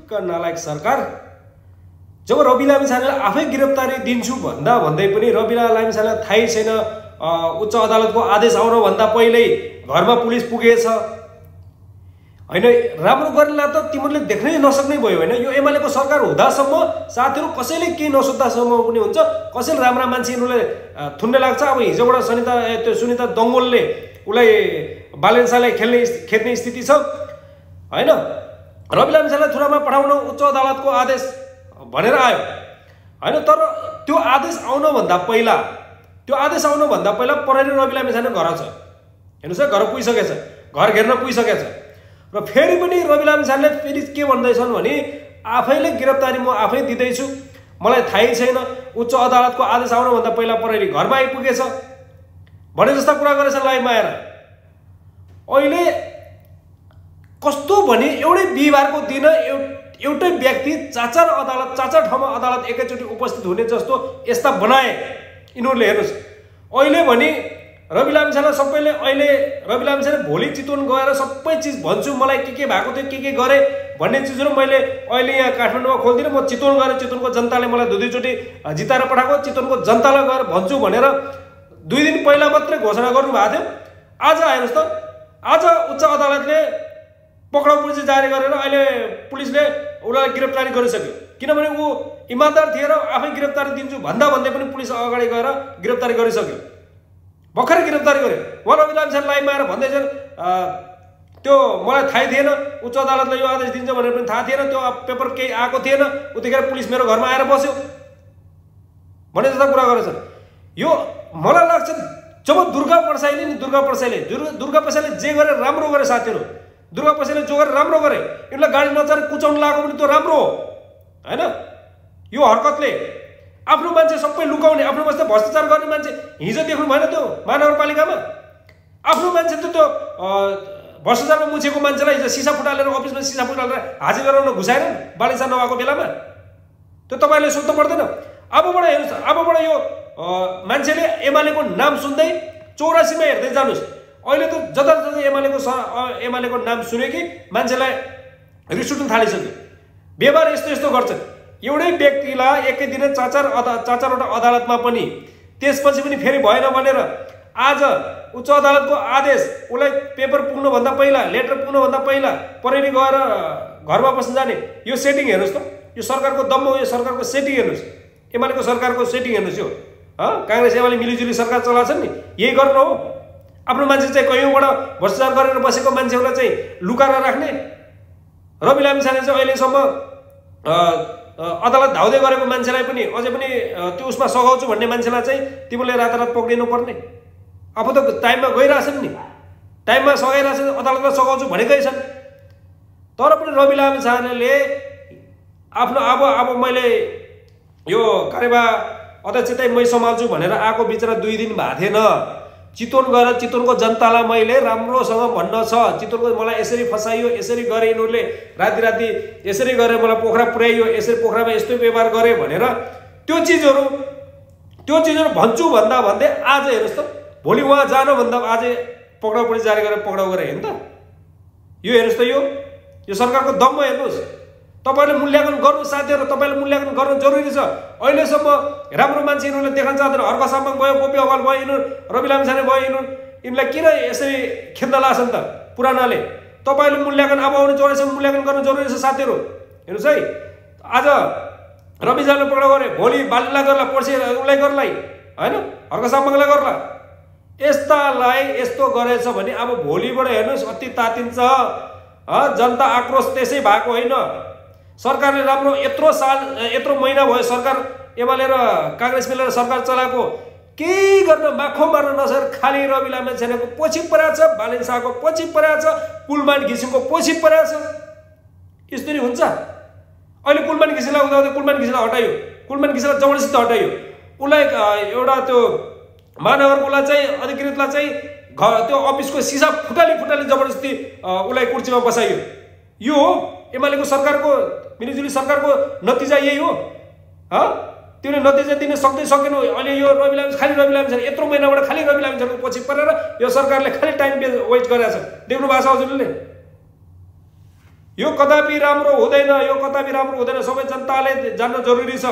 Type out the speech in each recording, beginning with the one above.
निशुल्क नालायक सरकार। जब रवि लामिछानेलाई आफै गिरफ्तारी दिन्छु भन्दै पनि रवि लामिछानेलाई थाहै छैन उच्च अदालतको आदेश आउन भन्दा पहिल्यै घरमा पुलिस पुगेछ हैन। राम्रो गर्नेलाई त तिमीहरूले देख्नै नसक्ने भयो हैन। यो एमालेको सरकार हुँदासम्म साथीहरू कसैले केही नसोच्दासम्म पनि हुन्छ, कसैले राम्रा मान्छे यिनीहरूले थुन्ने लाग्छ। अब हिजोबाट सुनिता दङ्गोलले उसलाई बालेन्सालाई खेद्ने स्थिति छ हैन। रवि लामिछानेलाई थुनामा पठाउन उच्च अदालतको आदेश भनेर आयो हैन। तर त्यो आदेश आउनभन्दा पहिला प्रहरी रवि लामिछाने घर छ हेर्नुहोस् है, घर पुगिसकेछ, घर घेर्न पुगिसकेछ। र फेरि पनि रवि लामिछानेले फेरि के भन्दैछन् भने आफैले गिरफ्तारी म आफै दिँदैछु, मलाई थाहै छैन, उच्च अदालतको आदेश आउनभन्दा पहिला प्रहरी घरमा आइपुगेछ भने जस्ता कुरा गरेछन् लाइमाएर। अहिले कस्तो भने एउटै बिहिबारको दिन एउटै व्यक्ति चार ठाउँमा अदालत एकैचोटि उपस्थित हुने जस्तो यस्ता बनाए यिनीहरूले। हेर्नुहोस् अहिले भने रवि लामिछाने भोलि चितवन गएर सबै चिज भन्छु, मलाई के भएको थियो, के गरेँ भन्ने चिजहरू मैले अहिले यहाँ काठमाडौँमा खोल्दिनँ। म चितवन गएर चितवनको जनताले मलाई दुईचोटि जिताएर पठाएको, चितवनको जनतालाई गएर भन्छु भनेर 2 दिन पहिला मात्रै घोषणा गर्नुभएको थियो। आज हेर्नुहोस् त, आज उच्च अदालतले पक्राउ पुर्जी जारी गरेर अहिले पुलिसले उसलाई गिरफ्तारी गरिसक्यो। किनभने ऊ इमानदार थिएर आफै गिरफ्तारी दिन्छु भन्दै पनि पुलिस अगाडि गएर गिरफ्तारी गरिसक्यो, भर्खरै गिरफ्तारी गर्यो। उहाँ रवि लामिछाने लाइनमा आएर भन्दैछन् त्यो मलाई थाहै थिएन, उच्च अदालतले यो आदेश दिन्छ भनेर पनि थाहा थिएन, त्यो पेपर केही आएको थिएन, उतिखेर पुलिस मेरो घरमा आएर बस्यो भने जस्ता कुरा गरेछन्। यो मलाई लाग्छ जब दुर्गा प्रसाईले जे गरे राम्रो गरे साथीहरू, दुर्गा प्रसाईले जो गरे राम्रो गरे, यिनीलाई गाडी नचार कुचाउन लागेको पनि त्यो राम्रो हो हैन। यो हरकतले आफ्नो मान्छे सबै लुकाउने, आफ्नो मान्छे भ्रष्टाचार गर्ने मान्छे हिजो देख्नु भएन त्यो महानगरपालिकामा आफ्नो मान्छे त्यो भ्रष्टाचारमा मुछेको मान्छेलाई हिजो सिसा फुटालेर अफिसमा सिसा फुटालेर हाजिर गराउन घुसाएर बालिसा नभएको बेलामा त्यो तपाईँले सोध्नु पर्दैन। अबबाट हेर्नुहोस्, अबबाट यो मान्छेले एमालेको नाम सुन्दै 84 मा हेर्दै जानुहोस्। अहिले त जताततै एमालेको नाम सुन्यो कि मान्छेलाई रिस उठ्न थालिसक्यो। व्यवहार यस्तो गर्छन्। एउटै व्यक्तिलाई एकै दिन चारवटा अदालतमा पनि, त्यसपछि पनि फेरि भएन भनेर आज उच्च अदालतको आदेश उसलाई पेपर पुग्नुभन्दा पहिला, लेटर पुग्नुभन्दा पहिला प्रहरी गएर घरमा बस्न जाने, यो सेटिङ हेर्नुहोस् त। यो सरकारको दम्म हो, यो सरकारको सेटिङ हेर्नुहोस्, एमालेको सरकारको सेटिङ हेर्नुहोस्। यो काङ्ग्रेस एमाले मिलिजुली सरकार चलाछन् नि, यही गर्नु हो। आफ्नो मान्छे चाहिँ कयौँबाट भ्रष्टाचार गरेर बसेको मान्छेहरूलाई चाहिँ लुकाएर राख्ने। रवि लामिछाने चाहिँ अहिलेसम्म अदालत धाउँदै गरेको मान्छेलाई पनि अझै पनि त्यो उसमा सघाउँछु भन्ने मान्छेलाई चाहिँ तिमीले रातारात पक्रिनु पर्ने। अब त टाइममा गइरहेछन् नि, टाइममा सघाइरहेछन्, अदालतमा सघाउँछु भनेकै छन्। तर पनि रवि लामिछानेले आफ्नो अब मैले यो कार्यवाह अध्यक्ष चाहिँ मै सम्हाल्छु भनेर आएको बिचरा 2 दिन भएको थिएन। चितवन गएर चितवनको जनतालाई मैले राम्रोसँग भन्न छ, चितवनको मलाई यसरी फसाइयो, यसरी गरे यिनीहरूले, राति यसरी गरेर मलाई पोखरा पुर्याइयो, यसरी पोखरामा यस्तो व्यवहार गरे भनेर त्यो चिजहरू भन्छु भन्दै आज हेर्नुहोस् त, भोलि उहाँ जानुभन्दा आजै पक्राउ पुर्जी जारी गरेर पक्राउ गरे होइन त। यो हेर्नुहोस् त, यो सरकारको दम्म हेर्नुहोस्। तपाईँले मूल्याङ्कन गर्नु साथीहरू, तपाईँले मूल्याङ्कन गर्नु जरुरी छ। अहिलेसम्म राम्रो मान्छे यिनीहरूले देख्न चाहँदैन। हर्क साम्बाङ भयो, गोपी अगाल भयो, यिनीहरू रवि लामिछाने भयो, यिनीलाई किन यसरी खेद्न लाग्छन् त पुरानाले? तपाईँले मूल्याङ्कन अब आउने चौरासीमा मूल्याङ्कन गर्नु जरुरी छ साथीहरू। हेर्नुहोस् है, आज रवि लामिछाने पक्राउ गरे, भोलि बालिलाई गर्ला, पर्सि उसलाई गर्ला होइन, हर्क साम्बाङलाई गर्ला। यस्तालाई यस्तो गरेछ भने अब भोलिबाट हेर्नुहोस् अति तातिन्छ। जनता आक्रोश त्यसै भएको होइन। सरकारले राम्रो यत्रो महिना भयो सरकार एमाले र काङ्ग्रेस मिलेर सरकार चलाएको, केही गर्न माखो मार्न नसकेर खालि रवि लामिछानेको पछि परेको छ, बालेन्साको पछि परेको छ, कुलमान घिसिङको पछि परेको छ। यसरी हुन्छ? अहिले कुलमान घिसिङलाई उदाउँदै कुलमान घिसिङलाई हटाइयो, कुलमान घिसिङलाई जबरजस्ती हटाइयो। उसलाई एउटा त्यो महानगरकोलाई चाहिँ अधिकृतलाई चाहिँ त्यो अफिसको सिसा फुटाली जबरजस्ती उसलाई कुर्सीमा बसाइयो। यो हो एमालेको सरकारको, मिलिजुली सरकारको नतिजा यही हो। तिमीले नतिजा दिन सकेनौ। अहिले यो खालि रवि लामिछाने यत्रो महिनाबाट खालि रवि लामिछानेको पछि परेर यो सरकारले खालि टाइम वेस्ट गरेको छ। देख्नु भएको छ हजुरले? यो कदापि राम्रो हुँदैन, यो कदापि राम्रो हुँदैन। सबै जनताले जान्न जरुरी छ।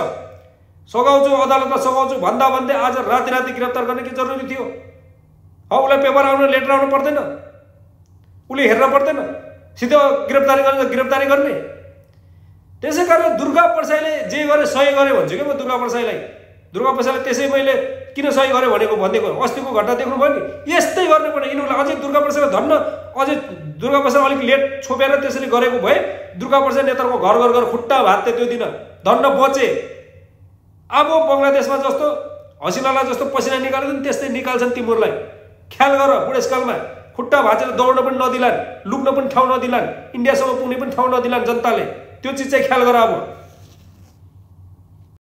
सघाउँछु अदालतमा सघाउँछु भन्दा भन्दै आज राति राति गिरफ्तार गर्ने के जरुरी थियो? उसलाई पेपर आउनु लेटर आउनु पर्दैन, उसले हेर्न पर्दैन, सिधै गिरफ्तारी गर्ने। त्यसै कारण दुर्गा प्रसाईले जे गरे सही गरे भन्छु क्या म दुर्गा प्रसाईलाई त्यसै मैले किन सही गरे भनेको भनिदिएको। अस्तिको घटना देख्नुभयो नि, यस्तै गर्ने पर्ने यिनीहरूलाई। अझै दुर्गा प्रसाईलाई धन्न अझै दुर्गा प्रसाद अलिक लेट छोपेर त्यसरी गरेको भए दुर्गा प्रसाद नेताको घर घर घर खुट्टा भात्ते त्यो दिन धन्न बचे। अब बङ्गलादेशमा जस्तो हसिनालाई जस्तो पसिना निकाल्छ नि त्यस्तै निकाल्छन् तिमीहरूलाई। ख्याल गर, बुढेसकालमा खुट्टा भाँचेर दौड्न पनि नदिलान्, लुक्न पनि ठाउँ नदिलान्, इन्डियासम्म पुग्ने पनि ठाउँ नदिलान् जनताले। त्यो चिज चाहिँ ख्याल गर अब।